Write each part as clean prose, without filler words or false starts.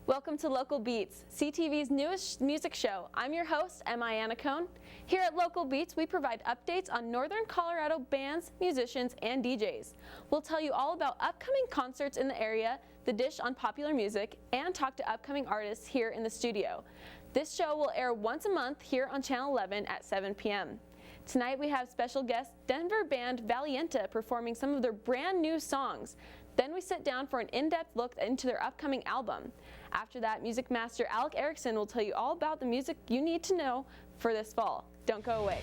Welcome to Local Beatz, CTV's newest music show. I'm your host, Emma Iannacone. Here at Local Beatz, we provide updates on Northern Colorado bands, musicians, and DJs. We'll tell you all about upcoming concerts in the area, the dish on popular music, and talk to upcoming artists here in the studio. This show will air once a month here on Channel 11 at 7 p.m. Tonight we have special guest Denver band Valienta performing some of their brand new songs. Then we sit down for an in-depth look into their upcoming album. After that, music master Alec Erickson will tell you all about the music you need to know for this fall. Don't go away.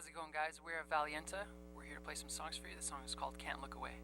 How's it going, guys? We're Valienta. We're here to play some songs for you. The song is called Can't Look Away.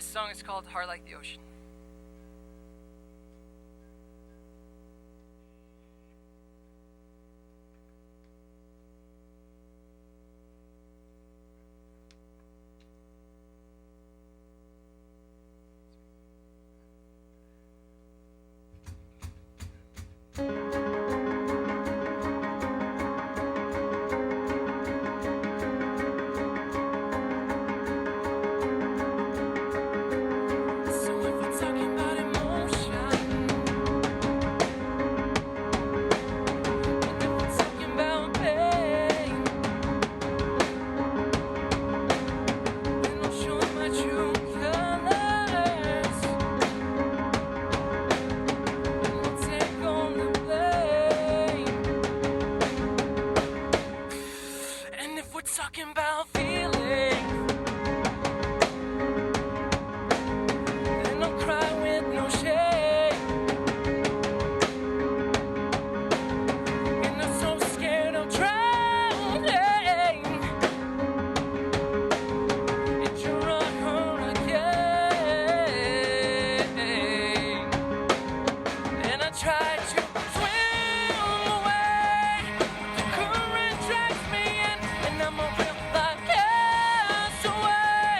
song is called Heart Like the Ocean. Talking about feeling, and I'll cry with no shame, and I'm so scared of drowning, and you're on her again, and I try to swim away, the current drags me in, and I'm a real life castaway,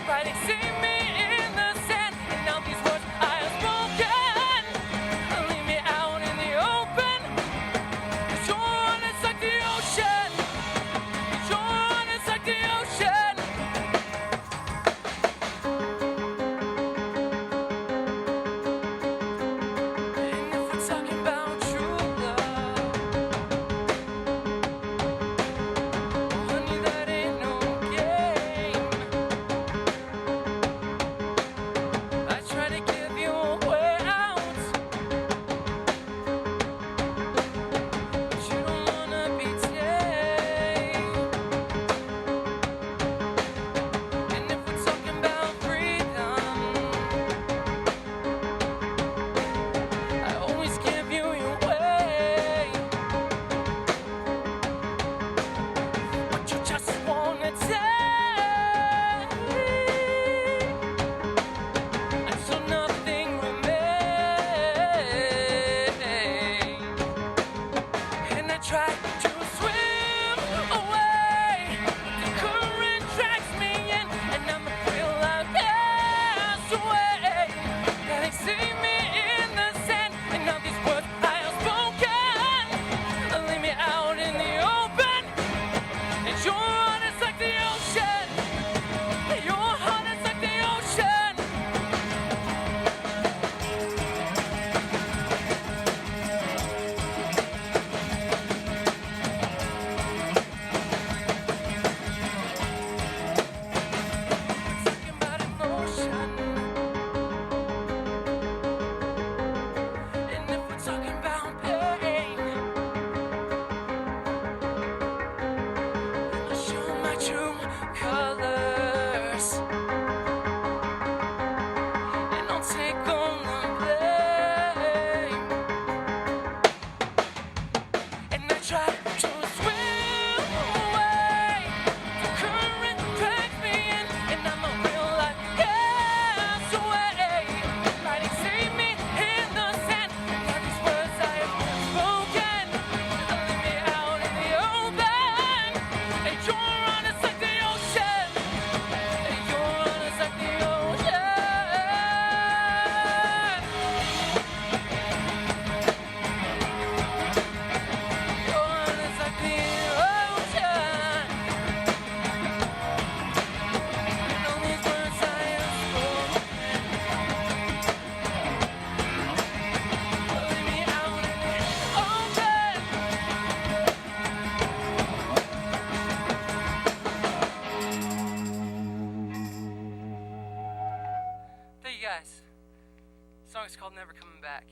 writing see me in the sand, and now these words I have spoken leave me out in the open, 'cause you're honest like the ocean, 'cause you're honest like the ocean. And if we're talking about true love, honey, that ain't no game. I try to give you a way out, but you don't wanna be tamed. And if we're talking about freedom, I always give you your way, but you just wanna take, and so nothing remains. And I try to swim away, the current drags me in, and I'm a real life castaway, that they see me in the sand, and now these words I have spoken leave me out in the open, and you're honest like the ocean, you're honest like the ocean. Talking about emotion, and if we're talking about pain, I'll show my true colors, and I'll take on the blame, and I try to swim away, the current drags me in, and I'm a real life castaway, writing save me in the sand, and now these words I have spoken leave me out in the open, and you're honest like the ocean, and you're honest like the ocean. You're honest like the ocean. And all these words I have spoken leave me out in the open. Thank you guys. The song is called Never Coming Back.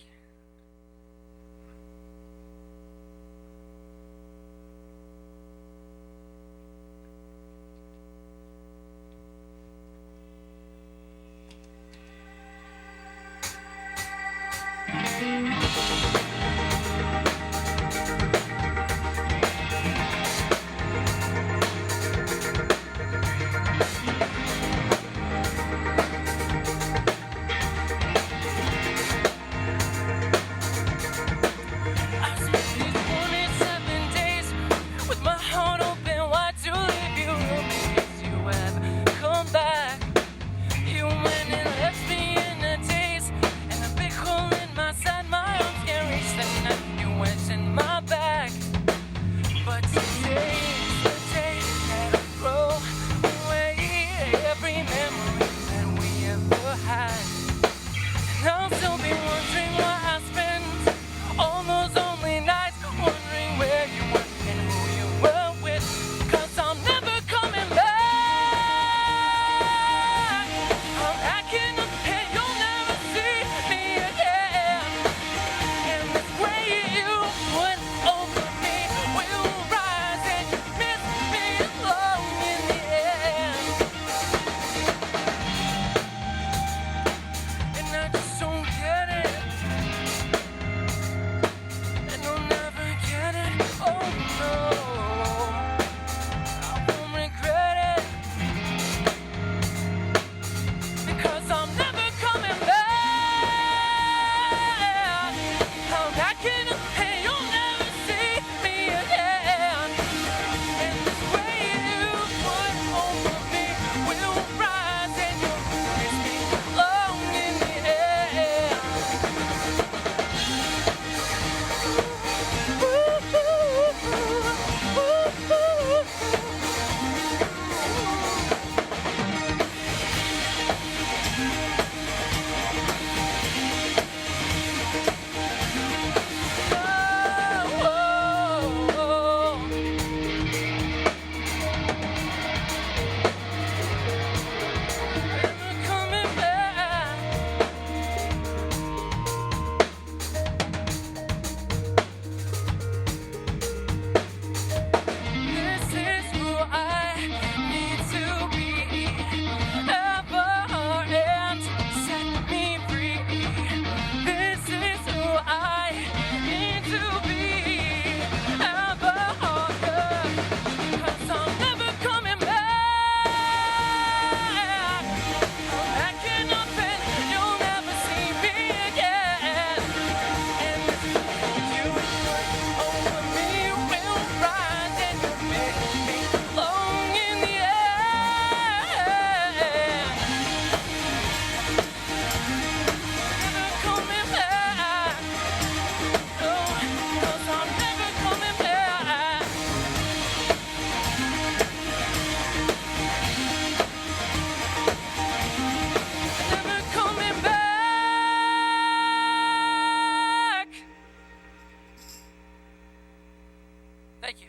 Thank you.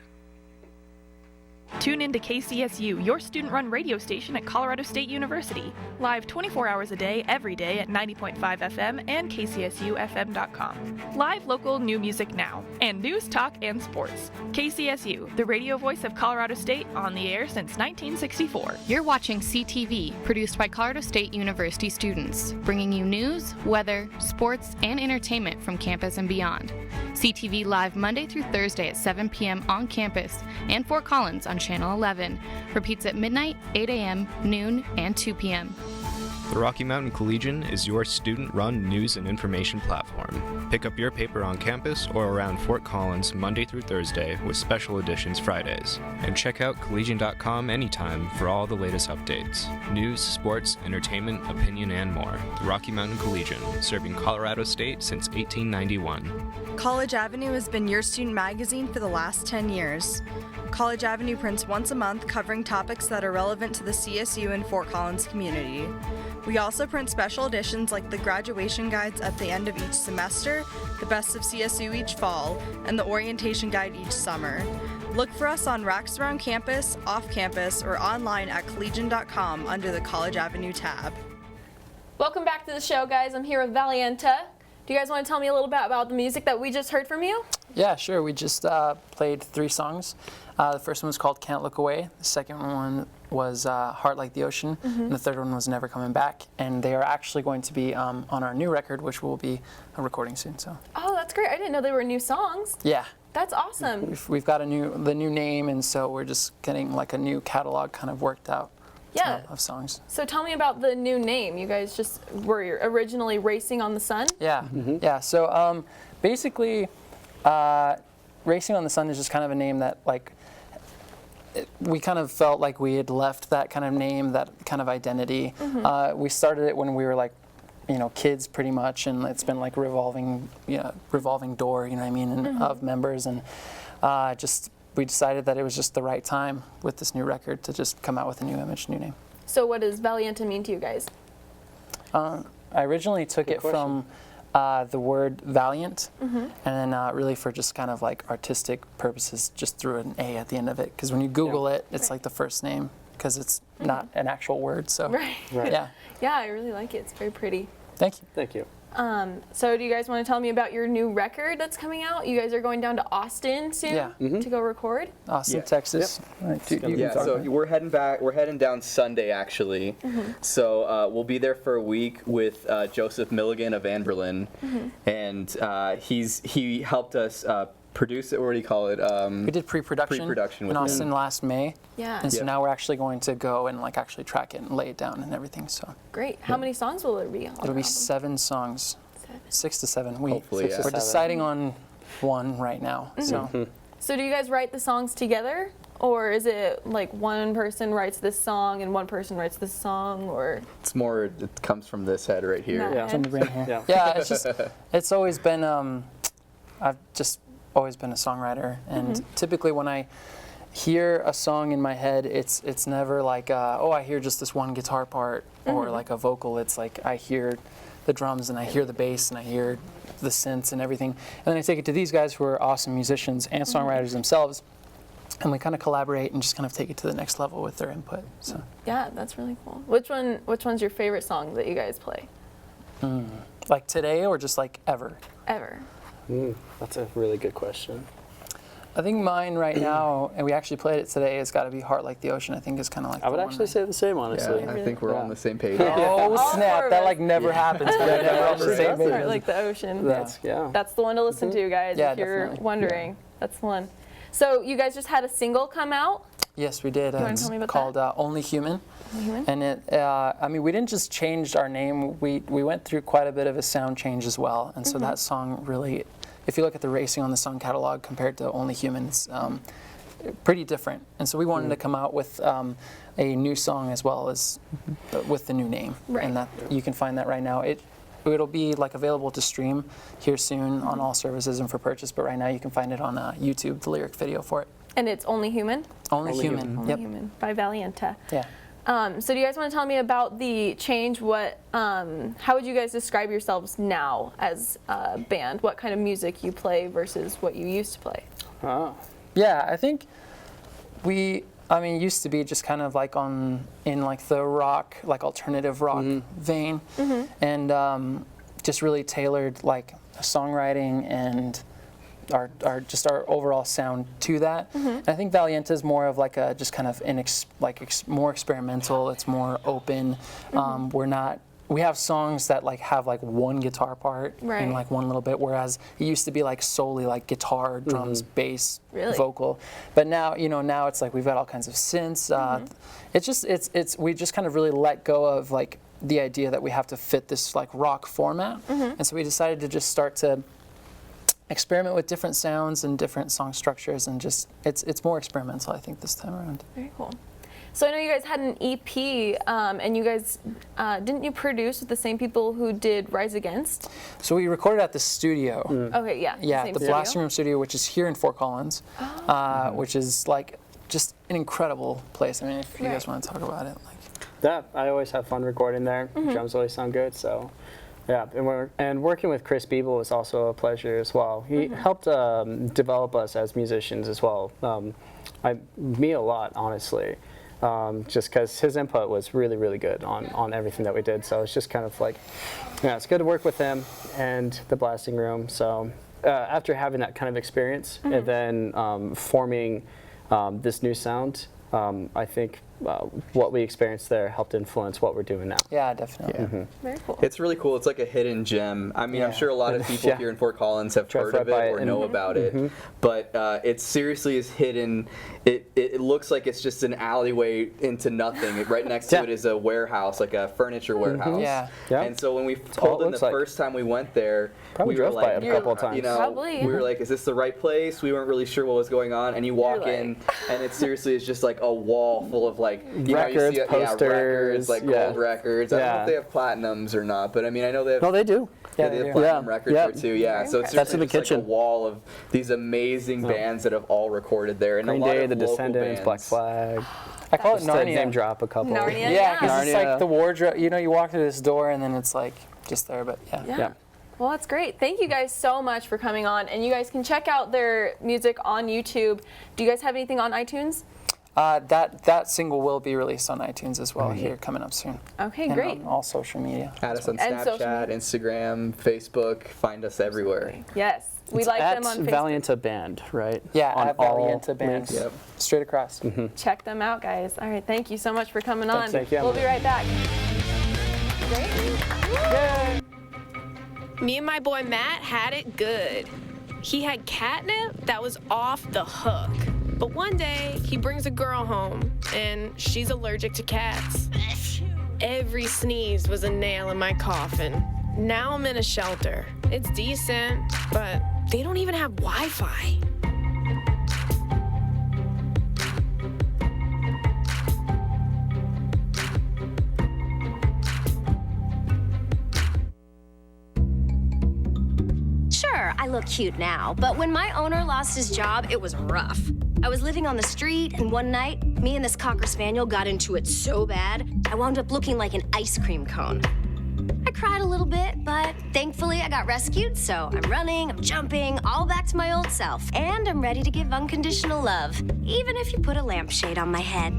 Tune in to KCSU, your student-run radio station at Colorado State University. Live 24 hours a day, every day at 90.5 FM and kcsufm.com. Live local new music now, and news, talk, and sports. KCSU, the radio voice of Colorado State, on the air since 1964. You're watching CTV, produced by Colorado State University students, bringing you news, weather, sports, and entertainment from campus and beyond. CTV live Monday through Thursday at 7 p.m. on campus and Fort Collins on Channel 11. Repeats at midnight, 8 a.m., noon, and 2 p.m. The Rocky Mountain Collegian is your student-run news and information platform. Pick up your paper on campus or around Fort Collins Monday through Thursday with special editions Fridays. And check out collegian.com anytime for all the latest updates. News, sports, entertainment, opinion, and more. The Rocky Mountain Collegian, serving Colorado State since 1891. College Avenue has been your student magazine for the last 10 years. College Avenue prints once a month covering topics that are relevant to the CSU and Fort Collins community. We also print special editions like the graduation guides at the end of each semester, the best of CSU each fall, and the orientation guide each summer. Look for us on racks around campus, off campus, or online at collegian.com under the College Avenue tab. Welcome back to the show, guys. I'm here with Valienta. Do you guys want to tell me a little bit about the music that we just heard from you? Yeah, sure. We just played 3 songs. The first one was called Can't Look Away. The second one was Heart Like the Ocean. And the third one was Never Coming Back. And they are actually going to be on our new record, which will be recording soon. So. Oh, that's great. I didn't know they were new songs. Yeah. That's awesome. We've got the new name, and so we're just getting like a new catalog kind of worked out. Yeah. Of songs. So tell me about the new name. You guys just were originally Racing on the Sun? Yeah. Yeah. So basically, Racing on the Sun is just kind of a name that we kind of felt like we had left that kind of name, that kind of identity. We started it when we were kids pretty much, and it's been like revolving door, you know what I mean, and, of members, and we decided that it was just the right time with this new record to just come out with a new image, new name. So what does Valienta mean to you guys? I originally took it from the word valiant, and then really for just kind of like artistic purposes, just threw an A at the end of it. Because when you Google it, it's like the first name, because it's not an actual word. So Right. Yeah. Yeah, I really like it. It's very pretty. Thank you. Thank you. So do you guys want to tell me about your new record that's coming out? You guys are going down to Austin soon to go record? Austin, Texas. Right, So we're heading back. We're heading down Sunday, actually. So we'll be there for a week with Joseph Milligan of Anberlin, and he helped us produce it. What do you call it? We did pre-production with in Austin him. last May. Yeah. And so now we're actually going to go and actually track it and lay it down and everything. So Great. How many songs will there be? it'll be 7 songs, 6 to 7. Hopefully, We're deciding on one right now. So do you guys write the songs together? Or is it like one person writes this song and one person writes this song, or? It's more. It comes from this head right here. That It's in the brain here. Yeah. It's just, it's always been, I've just always been a songwriter, and typically when I hear a song in my head, it's never like, I hear just this one guitar part or like a vocal. It's like I hear the drums and I hear the bass and I hear the synths and everything. And then I take it to these guys who are awesome musicians and songwriters themselves, and we kind of collaborate and just kind of take it to the next level with their input. So Yeah, that's really cool. Which one's your favorite song that you guys play? like today or just like ever? Ever. That's a really good question. I think mine right now, and we actually played it today, has got to be Heart Like the Ocean. I think is kind of like I would actually say the same, honestly. I think we're on the same page. Oh All snap! four of That us. never happens. But we're never on the same page. Heart Like the Ocean. Yeah. That's the one to listen to, guys, Yeah, if you're definitely. wondering. That's the one. So you guys just had a single come out? Yes, we did. wanna It's tell me about called Only Human. And it, we didn't just change our name. We went through quite a bit of a sound change as well. And so that song really, if you look at the Racing on the Sun catalog compared to Only Human, it's pretty different. And so we wanted to come out with a new song as well as with the new name. Right. And that you can find that right now. It'll be available to stream here soon on all services and for purchase. But right now you can find it on YouTube, the lyric video for it. And it's Only Human? Only Human. Only Yep. Human by Valienta. Yeah. So do you guys want to tell me about the change? How would you guys describe yourselves now as a band? What kind of music you play versus what you used to play? Yeah, I think used to be just kind of like in like the rock, like alternative rock vein, and just really tailored like songwriting and our overall sound to that. And I think Valienta is more of like a just kind of more experimental. It's more open. We have songs that like have like one guitar part and like one little bit, whereas it used to be like solely like guitar, drums, bass, vocal. But now, now it's like we've got all kinds of synths. We just kind of really let go of like the idea that we have to fit this like rock format. And so we decided to just start to experiment with different sounds and different song structures, and just it's more experimental, I think, this time around. Very cool. So I know you guys had an EP, and you guys, didn't you produce with the same people who did Rise Against? So we recorded at the studio. Okay, yeah. Yeah, the Blasting Room Studio, which is here in Fort Collins, which is like just an incredible place. I mean, if you guys want to talk about it. Yeah, I always have fun recording there. Drums always sound good, so yeah. And working with Chris Biebel was also a pleasure as well. He helped develop us as musicians as well. Me a lot, honestly. Just because his input was really, really good on everything that we did. So it's just kind of like, it's good to work with him and the Blasting Room. So after having that kind of experience and then forming this new sound, I think what we experienced there helped influence what we're doing now. Yeah, definitely. Very cool. It's really cool. It's like a hidden gem. I mean, I'm sure a lot of people here in Fort Collins have heard of it or know about it, but it seriously is hidden. It looks like it's just an alleyway into nothing. Right next to it is a warehouse, like a furniture warehouse. Yeah. And so when we pulled in the first time we went there, probably we were drove by it a couple of times. We were like, is this the right place? We weren't really sure what was going on. And you walk in, and it seriously is just like a wall full of like records, you see, posters, records, like gold records. I don't know if they have platinums or not, but I mean, I know they have. No, they do. Yeah, they have platinum records there too. Yeah, so it's that's in the kitchen. Like a wall of these amazing bands that have all recorded there, and Green a lot Day, of The local Descendants, bands. Black Flag. I call it Just to Narnia. name drop a couple. Narnia, Yeah, because it's like the wardrobe. You walk through this door and then it's like just there. But Yeah. Well, that's great. Thank you guys so much for coming on, and you guys can check out their music on YouTube. Do you guys have anything on iTunes? That single will be released on iTunes as well here coming up soon. Okay, and great. on all social media. Add us on And social Snapchat, media. Instagram, Facebook. Find us everywhere. Yes, we It's like at them on Facebook. Valienta Band, right? Yeah, on at all Valienta Band. links. Straight across. Check them out, guys. All right, thank you so much for coming on. Thank you, We'll be right back. Me and my boy Matt had it good. He had catnip that was off the hook. But one day, he brings a girl home, and she's allergic to cats. Every sneeze was a nail in my coffin. Now I'm in a shelter. It's decent, but they don't even have Wi-Fi. Sure, I look cute now, but when my owner lost his job, it was rough. I was living on the street, and one night, me and this Cocker Spaniel got into it so bad, I wound up looking like an ice cream cone. I cried a little bit, but thankfully I got rescued, so I'm running, I'm jumping, all back to my old self. And I'm ready to give unconditional love, even if you put a lampshade on my head.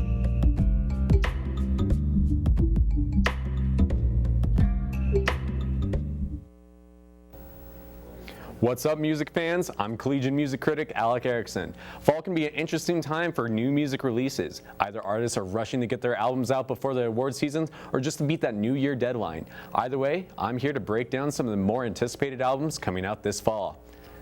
What's up, music fans? I'm collegiate music critic Alec Erickson. Fall can be an interesting time for new music releases. Either artists are rushing to get their albums out before the award seasons or just to beat that New Year deadline. Either way, I'm here to break down some of the more anticipated albums coming out this fall.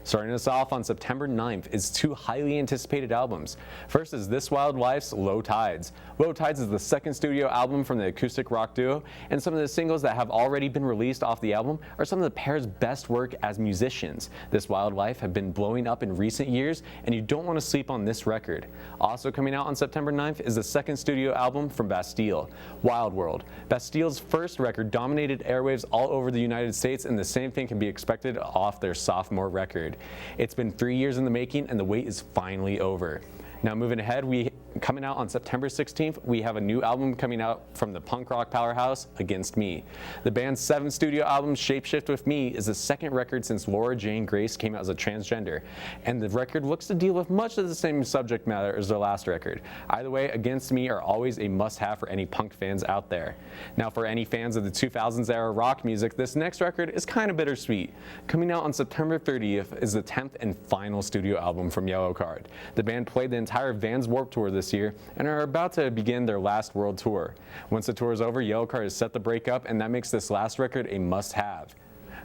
Starting us off on September 9th is two highly anticipated albums. First is This Wild Life's Low Tides. Low Tides is the second studio album from the acoustic rock duo, and some of the singles that have already been released off the album are some of the pair's best work as musicians. This Wild Life have been blowing up in recent years, and you don't want to sleep on this record. Also coming out on September 9th is the second studio album from Bastille, Wild World. Bastille's first record dominated airwaves all over the United States, and the same thing can be expected off their sophomore record. It's been 3 years in the making, and the wait is finally over. Now moving ahead, we coming out on September 16th, we have a new album coming out from the punk rock powerhouse Against Me. The band's 7th studio album, Shapeshift With Me, is the second record since Laura Jane Grace came out as a transgender, and the record looks to deal with much of the same subject matter as their last record. Either way, Against Me are always a must-have for any punk fans out there. Now, for any fans of the 2000s era rock music, this next record is kind of bittersweet. Coming out on September 30th is the 10th and final studio album from Yellowcard. The band played the entire Vans Warped Tour this year and are about to begin their last world tour. Once the tour is over, Yellowcard is set to break up, and that makes this last record a must-have.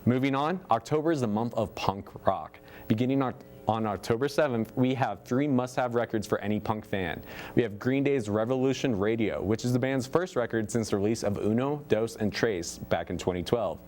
Moving on, October is the month of punk rock. Beginning on October 7th, we have 3 must-have records for any punk fan. We have Green Day's Revolution Radio, which is the band's first record since the release of Uno, Dos, and Tres back in 2012.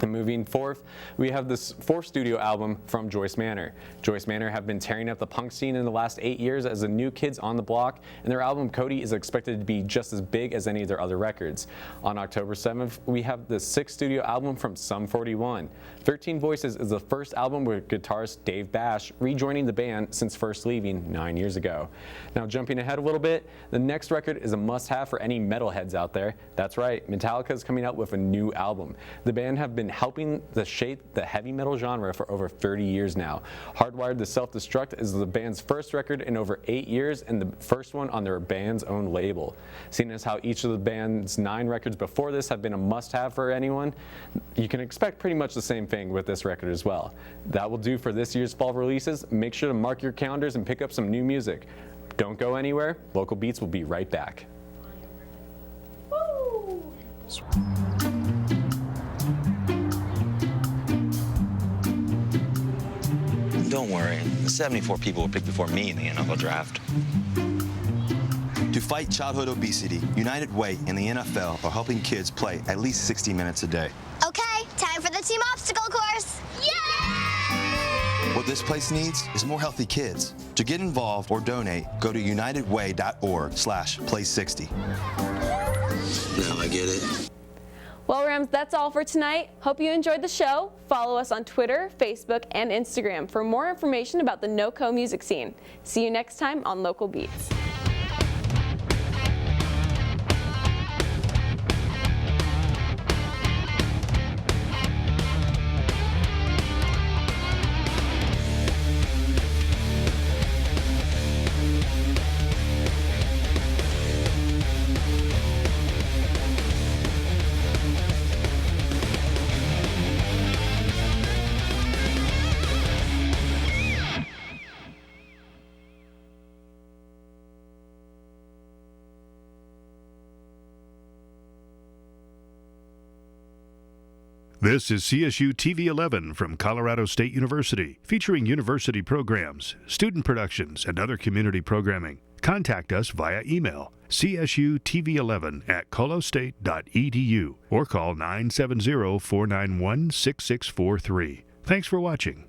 And moving forth, we have this 4th studio album from Joyce Manor. Joyce Manor have been tearing up the punk scene in the last 8 years as the new kids on the block, and their album Cody is expected to be just as big as any of their other records. On October 7th, we have the 6th studio album from Sum 41. 13 Voices is the first album with guitarist Dave Bash rejoining the band since first leaving 9 years ago. Now, jumping ahead a little bit, the next record is a must-have for any metalheads out there. That's right, Metallica is coming out with a new album. The band have been helping to shape the heavy metal genre for over 30 years now. Hardwired to Self-Destruct is the band's first record in over 8 years and the first one on their band's own label. Seeing as how each of the band's 9 records before this have been a must-have for anyone, you can expect pretty much the same thing with this record as well. That will do for this year's fall releases. Make sure to mark your calendars and pick up some new music. Don't go anywhere. Local Beats will be right back. Don't worry, the 74 people were picked before me in the NFL draft. To fight childhood obesity, United Way and the NFL are helping kids play at least 60 minutes a day. Okay, time for the team obstacle course. Yay! What this place needs is more healthy kids. To get involved or donate, go to unitedway.org/play60. Now I get it. Well, Rams, that's all for tonight. Hope you enjoyed the show. Follow us on Twitter, Facebook, and Instagram for more information about the NoCo music scene. See you next time on Local Beats. This is CSU TV 11 from Colorado State University, featuring university programs, student productions, and other community programming. Contact us via email, csutv11@colostate.edu, or call 970-491-6643. Thanks for watching.